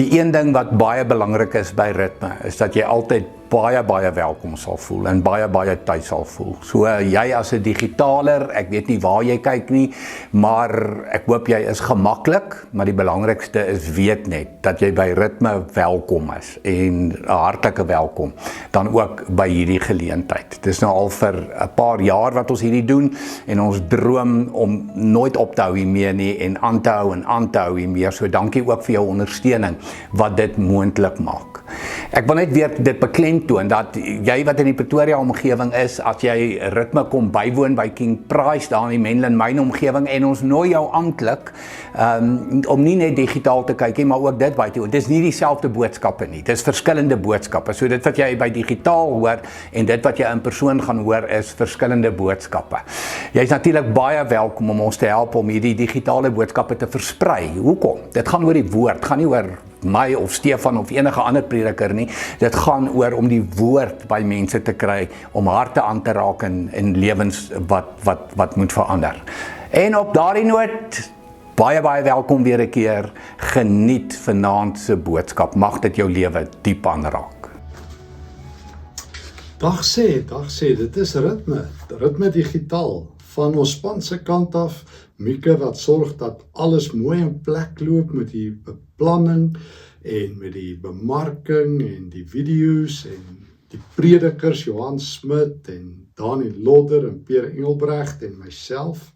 Die een ding wat baie belangrik is by ritme, is dat jy altyd baie welkom sal voel en baie tuis sal voel. So jy as 'n digitaler, ek weet nie waar jy kyk nie, maar ek hoop jy is gemaklik, maar die belangrikste is weet net dat jy by ritme welkom is en 'n hartlike welkom dan ook by hierdie geleentheid. Dit is nou al vir 'n paar jaar wat ons hierdie doen en ons droom om nooit op te hou hiermee nie en aan te hou hiermee. So dankie ook vir jou ondersteuning wat dit moontlik maak. Ek wil net weer dit beklemtoon dat jy wat in die Pretoria omgewing is, as jy ritme kom bywoon by King Price daar in die Menlyn Myn omgewing en ons nooi jou amptelik om nie net digitaal te kyk nie, maar ook dit by te hoor. Dit is nie dieselfde boodskappe nie, dit is verskillende boodskappe. So dit wat jy by digitaal hoor en dit wat jy in persoon gaan hoor is verskillende boodskappe. Jy is natuurlik baie welkom om ons te help om hierdie digitale boodskappe te versprei. Hoekom? Dit gaan oor die woord, gaan nie oor my of Stefan of enige ander prediker nie. Dit gaan oor om die woord by mense te kry, om harte aan te raak in lewens wat moet verander. En op daardie noot, baie welkom weer 'n keer. Geniet vanaand se boodskap. Mag dit jou lewe diep aanraak. Dag sê, dit is ritme digitaal. Van ons span se kant af, Mieke wat sorg dat alles mooi in plek loop met die beplanning en met die bemarking en die video's en die predikers Johan Smit en Dani Lodder en Pierre Engelbrecht en myself.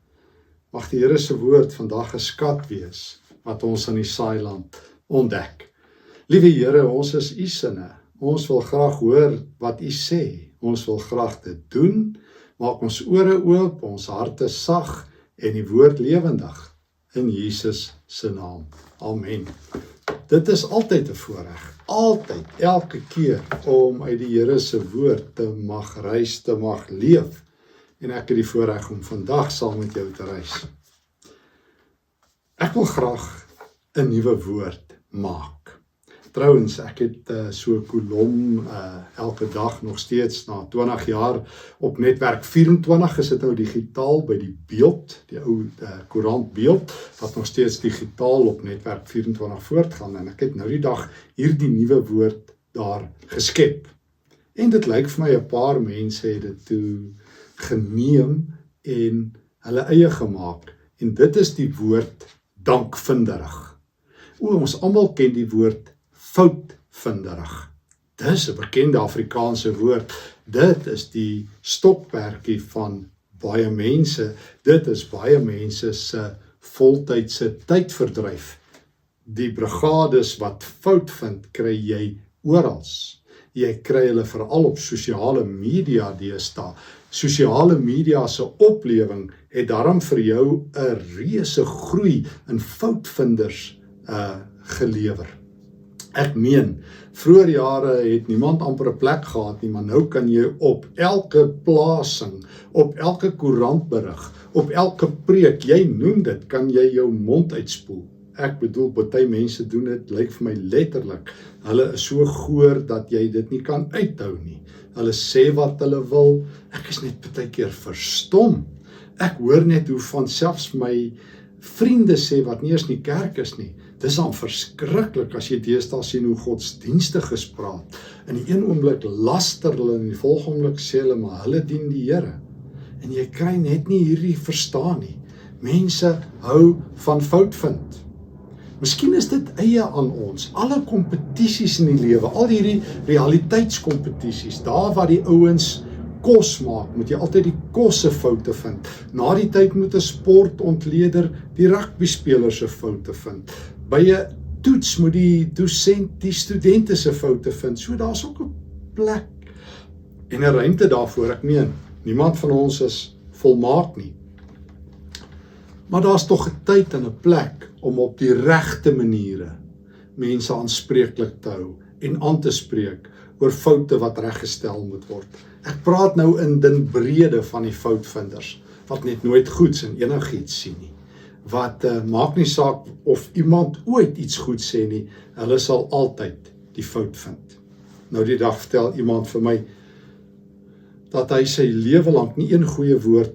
Mag die Here se woord vandag 'n skat wees wat ons in die saailand ontdek. Liewe Here, ons is u sinne. Ons wil graag hoor wat u sê. Ons wil graag dit doen. Maak ons ore oop, ons harte sag en die woord lewendig in Jesus se naam. Amen. Dit is altyd 'n voorreg, altyd, elke keer om uit die Here se woord te mag reis, te mag leef. En ek het die voorreg om vandag saam met jou te reis. Ek wil graag 'n nuwe woord maak. Trouwens, ek het so 'n kolom elke dag nog steeds na 20 jaar op netwerk 24 is dit nou digitaal by die beeld, die ou koerant beeld, wat nog steeds digitaal op netwerk 24 voortgaan en ek het nou die dag hierdie nuwe woord daar geskep. En dit lyk vir my 'n paar mense het dit toe geneem en hulle eie gemaak en dit is die woord dankvinderig. Ons almal ken die woord foutvinderig. Dis 'n bekende Afrikaanse woord. Dit is die stokperdjie van baie mense. Dit is baie mense se voltydse tydverdryf. Die brigades wat fout vind, kry jy oral. Jy kry hulle veral op sosiale media deesdae. Sosiale media se oplewing het daarom vir jou 'n reuse groei in foutvinders gelewer. Ek meen, vroeër jare het niemand amper 'n plek gehad nie, maar nou kan jy op elke plasing, op elke koerantberig, op elke preek, jy noem dit, kan jy jou mond uitspoel. Ek bedoel, baie mense doen dit, lyk vir my letterlik. Hulle is so goor dat jy dit nie kan uithou nie. Hulle sê wat hulle wil. Ek is net baie keer verstom. Ek hoor net hoe van selfs my vriende sê wat nie eens in die kerk is nie. Dis dan verskriklik as jy deesdae sien hoe godsdienstiges praat. In die een oomblik laster hulle en in die volgende oomblik sê hulle maar hulle dien die Here. En jy kry net nie hierdie verstaan nie. Mense hou van fout vind. Miskien is dit eie aan ons. Alle kompetisies in die lewe, al hierdie realiteitskompetisies, daar waar die ouens kos maak, moet jy altyd die kosse foute vind. Na die tyd moet 'n sportontleder die rugby-speler se foute vind. By 'n toets moet die dosent die studente se foute vind. So daar's ook 'n plek en 'n ruimte daarvoor. Ek meen, niemand van ons is volmaak nie. Maar daar's tog 'n tyd en 'n plek om op die regte maniere mense aanspreeklik te hou en aan te spreek oor foute wat reggestel moet word. Ek praat nou in den brede van die foutvinders, wat net nooit goeds in enigiets sien nie. Wat maak nie saak of iemand ooit iets goed sê nie, hulle sal altyd die fout vind. Nou die dag vertel iemand vir my, dat hy sy lewe lank nie een goeie woord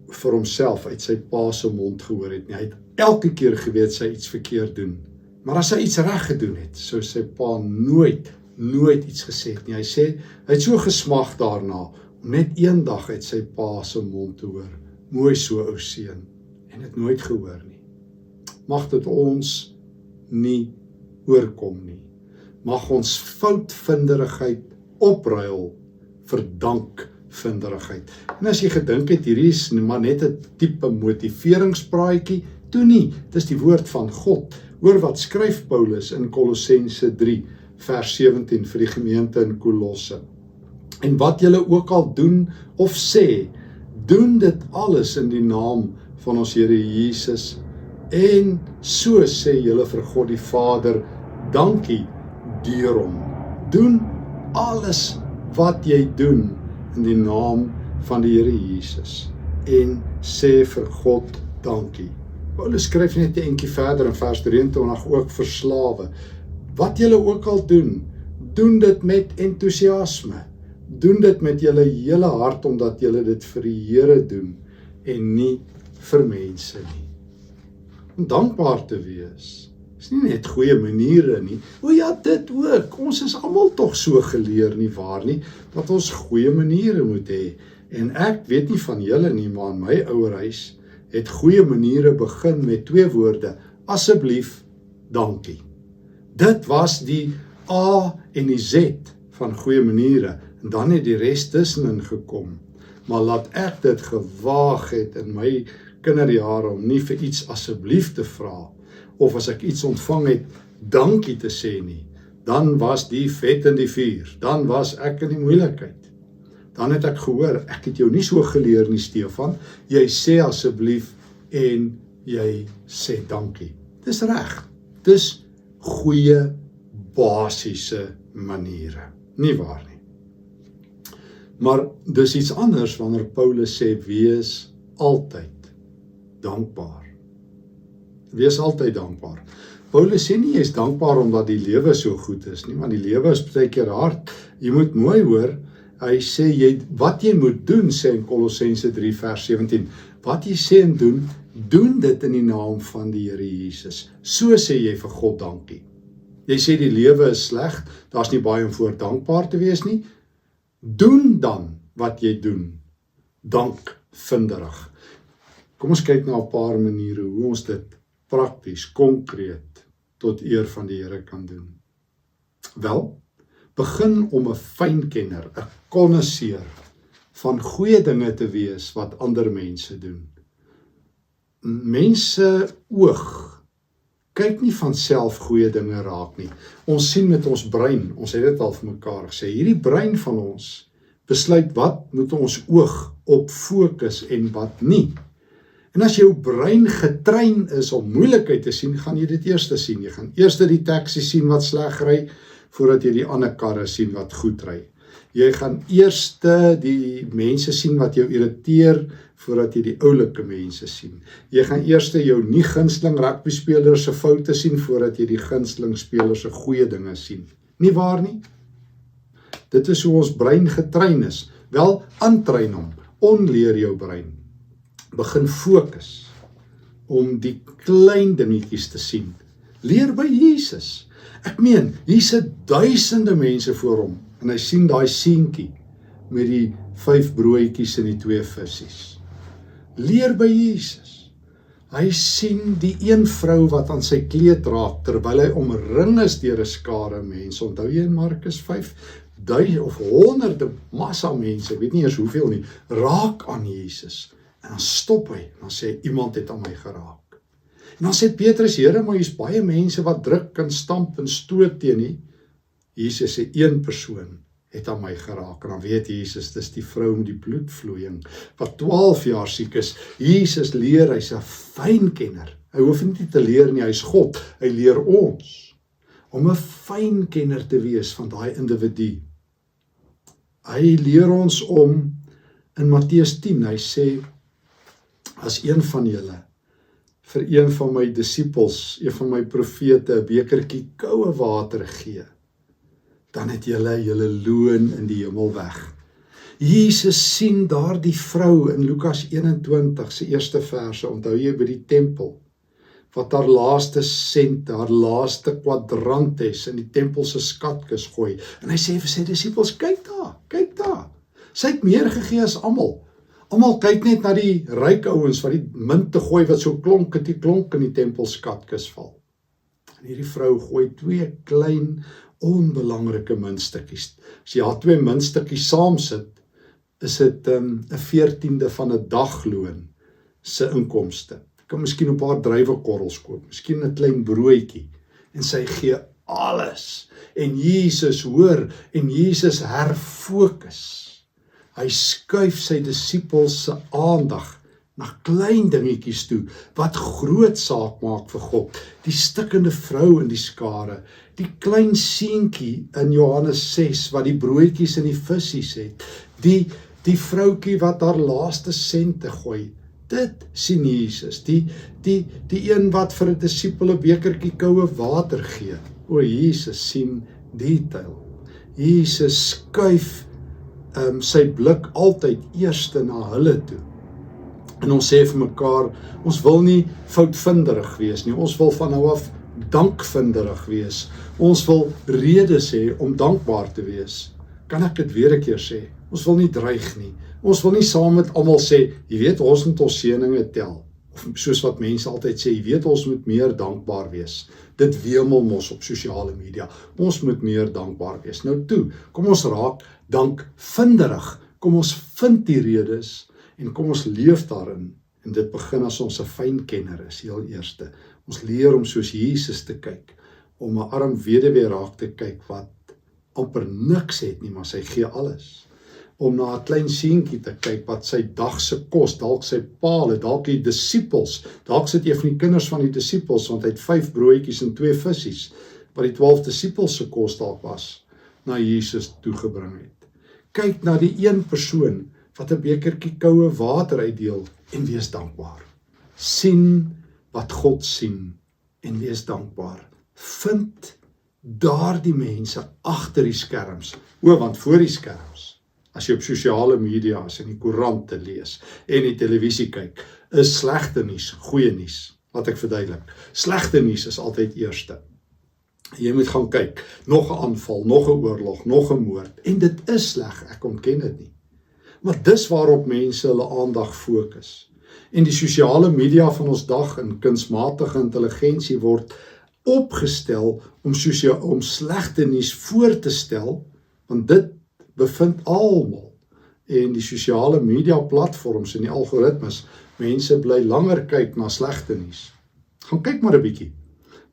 vir homself uit sy pa se mond gehoor het nie. Hy het elke keer geweet sy iets verkeerd doen Maar as hy iets reg gedoen het, sou sy pa nooit iets gesê het nie. Hy sê, hy het so gesmag daarna, om net een dag uit sy pa se mond te hoor, mooi so ou seun, en het nooit gehoor nie. Mag dit ons nie oorkom nie. Mag ons foutvinderigheid opruil vir dankvinderigheid. En as jy gedink het, hierdie is maar net 'n tipe motiveringspraatjie, toe nie, dis die woord van God. Hoor wat skryf Paulus in Kolossense 3, vers 17 vir die gemeente in Kolosse. En wat julle ook al doen of sê, doen dit alles in die naam van ons Here Jesus. En so sê julle vir God die Vader, dankie deur hom. Doen alles wat jy doen in die naam van die Here Jesus. En sê vir God dankie. Paulus skryf net 'n entjie verder in vers 23 ook vir slawe. Wat julle ook al doen, doen dit met entoesiasme. Doen dit met julle hele hart, omdat julle dit vir die Here doen en nie vir mense nie. Om dankbaar te wees is nie net goeie maniere nie. O ja, dit ook. Ons is almal tog so geleer, nie waar nie, dat ons goeie maniere moet hê. En ek weet nie van julle nie, maar in my ouerhuis het goeie maniere begin met 2 woorde, asseblief, dankie. Dit was die A en die Z van goeie maniere, en dan het die res tussenin gekom. Maar laat ek dit gewaag het in my kinderjare om nie vir iets asseblief te vra, of as ek iets ontvang het, dankie te sê nie, dan was die vet in die vuur, dan was ek in die moeilikheid. Dan het ek gehoor, ek het jou nie so geleer nie, Stefan, jy sê asseblief en jy sê dankie. Dis reg, dis goeie basiese maniere, nie waar nie. Maar dis iets anders wanneer Paulus sê, wees altyd dankbaar. Wees altyd dankbaar. Paulus sê nie, jy is dankbaar omdat die lewe so goed is nie, want die lewe is baie keer hard. Jy moet mooi hoor, hy sê, wat jy moet doen, sê in Kolossense 3 vers 17, wat jy sê en doen, doen dit in die naam van die Here Jesus. So sê jy vir God dankie. Jy sê die lewe is sleg, daar's nie baie om voor dankbaar te wees nie. Doen dan wat jy doen, dankvinderig. Kom ons kyk na 'n paar maniere hoe ons dit prakties, konkreet, tot eer van die Here kan doen. Wel, begin om 'n fynkenner, 'n connoisseur van goeie dinge te wees wat ander mense doen. Mense oog kyk nie van self goeie dinge raak nie. Ons sien met ons brein, ons het dit al vir mekaar gesê, hierdie brein van ons besluit wat moet ons oog op fokus en wat nie. En as jou brein getrein is om moeilikheid te sien, gaan jy dit eers sien. Jy gaan eers die taxi sien wat sleg ry, voordat jy die ander karre sien wat goed ry. Jy gaan eers die mense sien wat jou irriteer, voordat jy die oulike mense sien. Jy gaan eers jou nie gunsteling rugby speler se foute sien, voordat jy die gunsteling speler se goeie dinge sien. Nie waar nie? Dit is hoe ons brein getrein is. Wel, aantrein hom, onleer jou brein. Begin fokus om die klein dingetjies te sien. Leer by Jesus. Ek meen, hier sit duisende mense voor hom, en hy sien daai seentjie met die 5 broodjies en die 2 vissies. Leer by Jesus. Hy sien die een vrou wat aan sy kleed raak, terwyl hy omring is deur 'n skare mense. Onthou jy in Markus 5? Duisende of honderde massa mense, weet nie eers hoeveel nie, raak aan Jesus. En dan stop hy, en dan sê hy, iemand het aan my geraak. En dan sê Petrus, Here, maar hier's baie mense wat druk en stamp en stoot teen nie. Jesus sê, een persoon het aan my geraak. En dan weet Jesus, dis die vrou met die bloedvloeiing, wat 12 jaar siek is. Jesus leer, hy's 'n fynkenner. Hy hoef nie te leer nie, hy's God. Hy leer ons om 'n fynkenner te wees van daai individu. Hy leer ons om, in Matteus 10, hy sê, as een van julle vir een van my disippels, een van my profete, 'n bekertjie koue water gee, dan het julle loon in die hemel weg. Jesus sien daardie vrou in Lukas 21 se eerste verse, onthou jy by die tempel, wat haar laaste sent, haar laaste kwadrantes in die tempel se skatkis gooi. En hy sê vir sy disippels, kyk daar. Sy het meer gegee as almal. Almal kyk net na die ryk ouens wat die munte gooi wat so klonk in die tempel skatkis val. En hierdie vrou gooi 2 klein, onbelangrike muntstukkies. As jy haar 2 muntstukkies saam sit, is dit 'n 14de van 'n dagloon se inkomste. Jy kan miskien 'n paar druiwekorrels koop, miskien 'n klein broodjie, en sy gee alles. En Jesus hoor, en Jesus herfokus. Hy skuif sy disippels se aandag na klein dingetjies toe, wat groot saak maak vir God. Die stikkende vrou in die skare, die klein seentjie in Johannes 6, wat die broodjies en die vissies het, die vroutjie wat haar laaste sente gooi, dit sien Jesus, die een wat vir 'n disipel 'n bekertjie koue water gee. O, Jesus sien detail. Jesus skuif sy blik altyd eerste na hulle toe. En ons sê vir mekaar, ons wil nie foutvinderig wees nie, ons wil van nou af dankvinderig wees. Ons wil redes hê om dankbaar te wees. Kan ek dit weer 'n keer sê? Ons wil nie dreig nie. Ons wil nie saam met almal sê, jy weet, ons moet ons seëninge tel. Of soos wat mense altyd sê, jy weet, ons moet meer dankbaar wees. Dit wemel mos op sosiale media. Ons moet meer dankbaar wees. Nou toe, kom ons raak dankvinderig. Kom ons vind die redes en kom ons leef daarin. En dit begin as ons 'n fyn kenner is, heel eerste. Ons leer om soos Jesus te kyk, om 'n arm weduwee raak te kyk wat amper niks het nie, maar sy gee alles. Om na 'n klein seentjie te kyk wat sy dag se kos, dalk sy pa, dalk die disippels, dalk sit een van die kinders van die disippels, want hy het 5 broodjies en 2 vissies, wat die 12 disippels se kos dalk was, na Jesus toegebring het. Kyk na die een persoon wat 'n bekertjie koue water uitdeel en wees dankbaar. Sien wat God sien en wees dankbaar. Vind daardie mense agter die skerms, want voor die skerms, as jy op sosiale media is en die koerante lees en die televisie kyk, is slegte nuus, goeie nuus. Laat ek verduidelik. Slegte nuus is altyd eerste. Jy moet gaan kyk, nog 'n aanval, nog 'n oorlog, nog 'n moord, en dit is sleg, ek ontken dit nie. Maar dis waarop mense hulle aandag fokus. En die sosiale media van ons dag en kunsmatige intelligensie word opgestel om slegte nuus voor te stel, want dit bevind almal. En die sosiale media platforms en die algoritmes, mense bly langer kyk na slegte nuus. Gaan kyk maar 'n bietjie.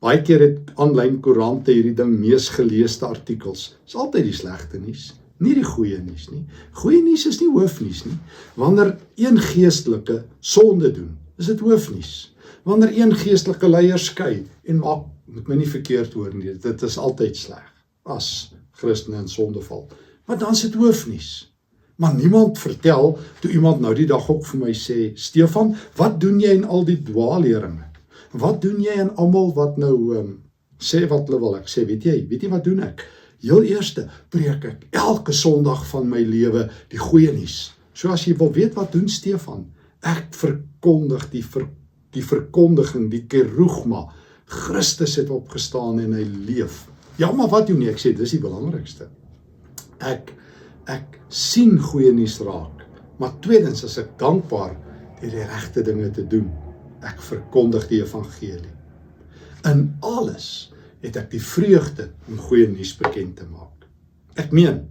Baie keer het aanlyn koerante hierdie ding mees geleesde artikels. Dis altyd die slegte nuus, nie die goeie nuus nie. Goeie nuus is nie hoofnuus nie. Wanneer een geestelike sonde doen, is dit hoofnuus. Wanneer een geestelike leier skei en maak, moet my nie verkeerd hoor nie, dit is altyd sleg as Christene in sonde val. Maar dan is dit hoofnuus. Maar niemand vertel, toe iemand nou die dag ook vir my sê, Stefan, wat doen jy in al die dwaalleringe? Wat doen jy in almal wat nou sê wat hulle wil? Ek sê, weet jy wat doen ek? Heel eerste preek ek elke Sondag van my lewe die goeie nuus. So as jy wil weet wat doen Stefan, ek verkondig die verkondiging, die kerugma. Christus het opgestaan en hy leef. Ja, maar wat doen jy? Ek sê, dis die belangrikste. Ek sien goeie nuus raak, maar tweedens is ek dankbaar deur die regte dinge te doen. Ek verkondig die evangelie. In alles het ek die vreugde om goeie nuus bekend te maak. Ek meen,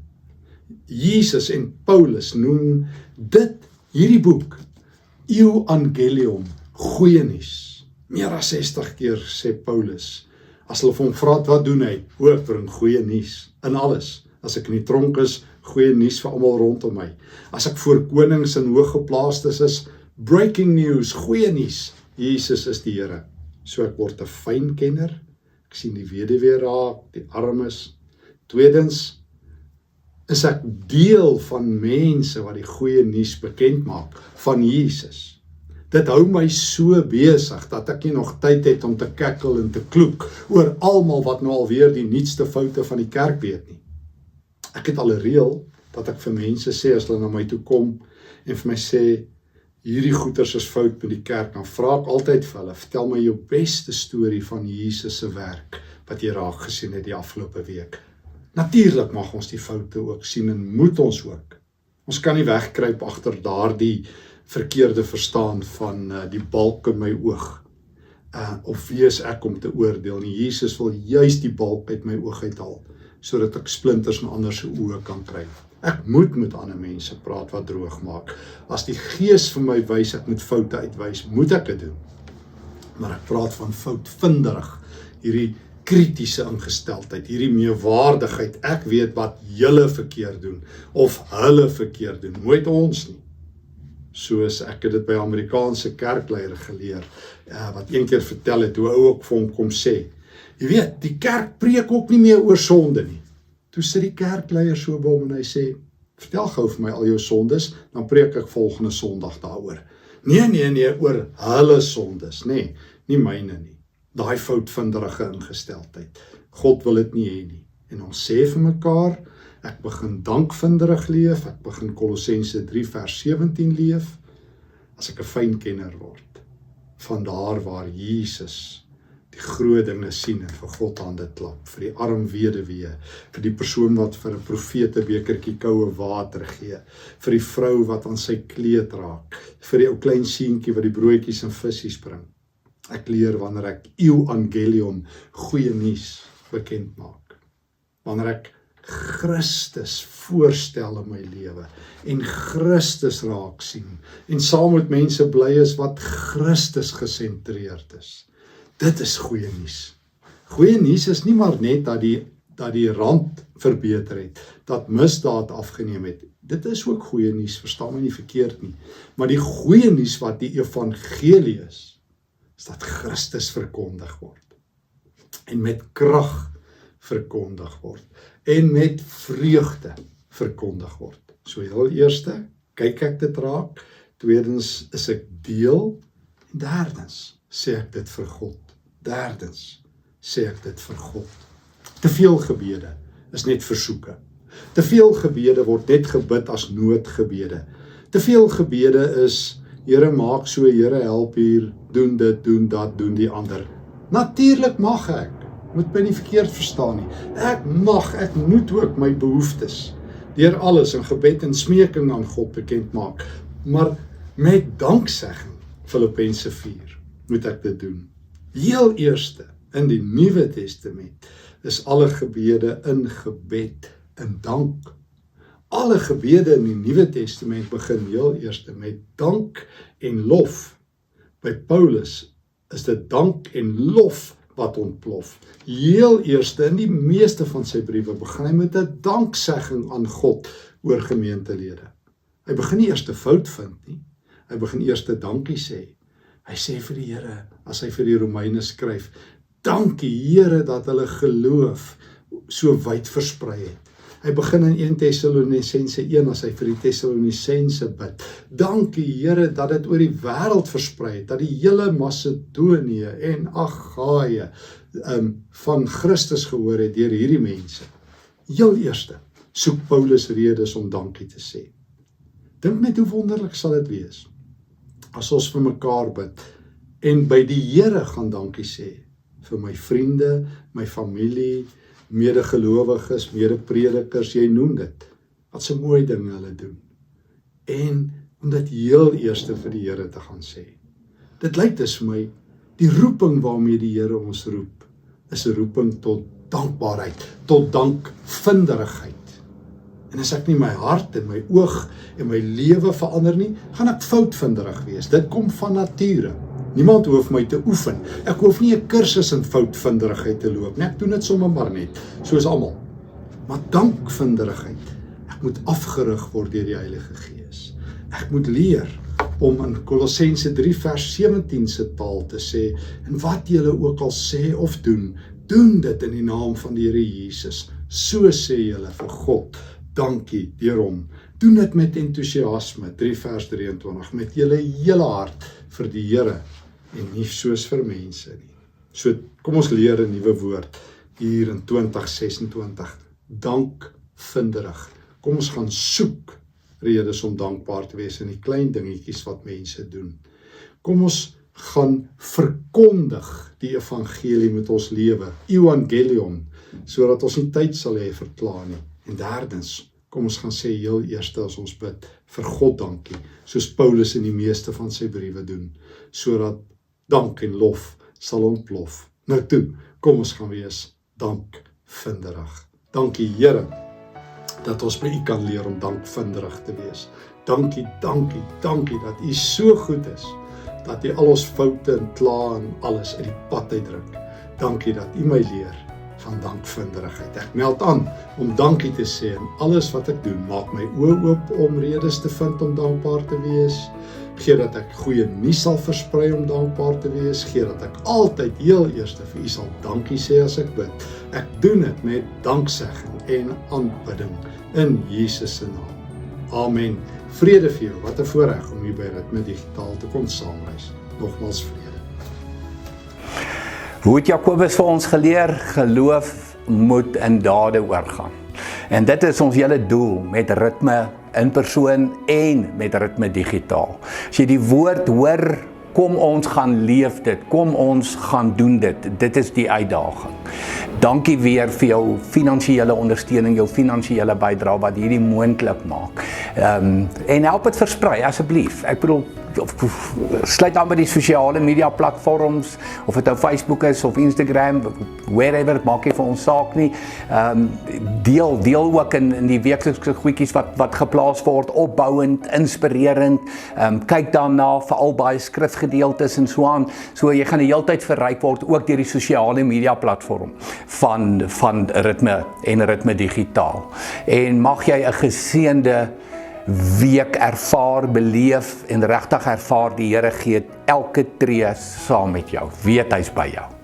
Jesus en Paulus noem hierdie boek, Evangelium, goeie nuus. Meer as 60 keer sê Paulus, as hulle vir hom vra wat doen hy? Ek bring goeie nuus in alles. As ek in die tronk is, goeie nuus vir almal rondom my. As ek voor konings en hooggeplaastes is, breaking news, goeie nuus. Jesus is die Here. So ek word 'n fyn kenner. Ek sien die weduwee raak, die armes. Tweedens is ek deel van mense wat die goeie nuus bekend maak van Jesus. Dit hou my so besig dat ek nie nog tyd het om te kekkel en te kloek oor almal wat nou alweer die nuutste foute van die kerk weet nie. Ek het al 'n reël dat ek vir mense sê as hulle na my toe kom en vir my sê, hierdie goeters is fout met die kerk, dan vra ek altyd vir hulle, vertel my jou beste storie van Jesus se werk, wat jy raak gesien het die afgelope week. Natuurlik mag ons die foute ook sien en moet ons ook. Ons kan nie wegkruip agter daardie verkeerde verstaan van die balk in my oog. Of wie is ek om te oordeel nie. Jesus wil juist die balk uit my oog uithaal, sodat ek splinters in ander se oë kan kry. Ek moet met ander mense praat wat droog maak. As die Gees vir my wys, ek moet foute uitwys, moet ek dit doen. Maar ek praat van foutvinderig, hierdie kritiese ingesteldheid, hierdie meewaardigheid, ek weet wat julle verkeerd doen, of hulle verkeerd doen, nooit ons nie. Soos ek het dit by Amerikaanse kerkleier geleer, wat een keer vertel het, hoe ou ook vir hom kom sê, jy weet, die kerk preek ook nie meer oor sonde nie. Toe sit die kerkleier so by hom en hy sê, vertel gou vir my al jou sondes, dan preek ek volgende Sondag daaroor. Nee, oor hulle sondes, nee, nie myne nie. Daai foutvinderige ingesteldheid. God wil dit nie hê nie. En ons sê vir mekaar, ek begin dankvinderig leef, ek begin Kolossense 3 vers 17 leef, as ek 'n fyn kenner word, van daar waar Jesus die groot dinge sien en vir God hande klap, vir die arm weduwee, vir die persoon wat vir 'n profeet 'n bekertjie koue water gee, vir die vrou wat aan sy kleed raak, vir die ou klein seentjie wat die broodjies en visse bring. Ek leer wanneer ek evangelium, goeie nuus, bekend maak. Wanneer ek Christus voorstel in my lewe en Christus raak sien en saam met mense bly is wat Christus gesentreerd is. Dit is goeie nuus. Goeie nuus is nie maar net dat die rand verbeter het, dat misdaad afgeneem het. Dit is ook goeie nuus, verstaan my nie verkeerd nie. Maar die goeie nuus wat die evangelie is dat Christus verkondig word. En met krag verkondig word. En met vreugde verkondig word. So heel eerste, kyk ek dit raak. Tweedens is ek deel. En derdens, sê ek dit vir God. Derdens, sê ek dit vir God. Te veel gebede is net versoeke. Te veel gebede word net gebid as noodgebede. Te veel gebede is, Here maak so, Here help hier, doen dit, doen dat, doen die ander. Natuurlik mag ek, moet my nie verkeerd verstaan nie. Ek moet ook my behoeftes, deur alles in gebed en smeking aan God bekend maak. Maar met danksegging, Filippense 4, moet ek dit doen. Heel eerste, in die Nuwe Testament, is alle gebede in gebed en dank. Alle gebede in die Nuwe Testament begin heel eerste met dank en lof. By Paulus is dit dank en lof wat ontplof. Heel eerste, in die meeste van sy briewe, begin hy met 'n danksegging aan God oor gemeentelede. Hy begin nie eers 'n fout vind nie, hy begin eers 'n dankie sê. Hy sê vir die Here, as hy vir die Romeine skryf, dankie Here dat hulle geloof so wyd versprei het. Hy begin in 1 Tessalonisense 1 as hy vir die Tessalonisense bid. Dankie Here dat dit oor die wêreld versprei het, dat die hele Macedonië en Agaia van Christus gehoor het deur hierdie mense. Heel eerste, soek Paulus redes om dankie te sê. Dink net hoe wonderlik sal dit wees, as ons vir mekaar bid, en by die Here gaan dankie sê, vir my vriende, my familie, medegelowiges, medepredikers, jy noem dit, wat so mooi dinge hulle doen. En om dit heel eerste vir die Here te gaan sê. Dit lyk dus vir my, die roeping waarmee die Here ons roep, is 'n roeping tot dankbaarheid, tot dankvinderigheid. En as ek nie my hart en my oog en my lewe verander nie, gaan ek foutvinderig wees. Dit kom van nature. Niemand hoef my te oefen. Ek hoef nie 'n kursus in foutvinderigheid te loop nie. Ek doen dit sommer maar net, soos almal. Maar dankvinderigheid, ek moet afgerig word deur die Heilige Gees. Ek moet leer om in Kolossense 3 vers 17 se taal te sê, en wat julle ook al sê of doen, doen dit in die naam van die Here Jesus. So sê julle vir God, dankie deur hom. Doen dit met entoesiasme, 3 vers 23, met julle hele hart vir die Here, en nie soos vir mense nie. So, kom ons leer 'n nuwe woord hier in 2026. Dankvinderig. Kom ons gaan soek redes om dankbaar te wees in die klein dingetjies wat mense doen. Kom ons gaan verkondig die evangelie met ons lewe, evangelion, sodat ons nie tyd sal hê vir kla nie. En derdens, kom ons gaan sê heel eerste as ons bid, vir God dankie, soos Paulus in die meeste van sy briewe doen, sodat dank en lof sal ontplof. Nou toe, kom ons gaan wees dankvinderig. Dankie Here, dat ons by U kan leer om dankvinderig te wees. Dankie, dankie, dankie dat U so goed is, dat U al ons foute en kla en alles uit die pad uitdruk. Dankie dat U my leer van dankvinderigheid. Ek meld aan om dankie te sê in alles wat ek doen. Maak my oë oop om redes te vind om dankbaar te wees. Gee dat ek goeie nuus sal versprei om dankbaar te wees. Gee dat ek altyd heel eerste vir U sal dankie sê as ek bid. Ek doen dit met danksegging en aanbidding in Jesus se naam. Amen. Vrede vir jou. Wat 'n voorreg om hier by Ritme Digitaal te kon saamreis. Nogmaals vrede. Hoe het Jakobus vir ons geleer? Geloof moet in dade oorgaan. En dit is ons hele doel met Ritme in persoon en met Ritme Digitaal. As jy die woord hoor, kom ons gaan leef dit, kom ons gaan doen dit. Dit is die uitdaging. Dankie weer vir jou finansiële ondersteuning, jou finansiële bydrae wat hierdie moontlik maak. En help dit versprei asseblief. Ek bedoel, sluit aan by die sosiale media platforms, of dit nou Facebook is of Instagram, wherever, maak nie vir ons saak nie. Deel ook in die weeklikse goedjies wat geplaas word, opbouend, inspirerend. Kyk daarna, veral baie skrifgedeeltes en so aan. So jy gaan die hele tyd verryk word, ook deur die sosiale media platform van Ritme en Ritme Digitaal. En mag jy 'n geseënde week ervaar, beleef en regtig ervaar die Here gee elke tree saam met jou. Weet hy's by jou.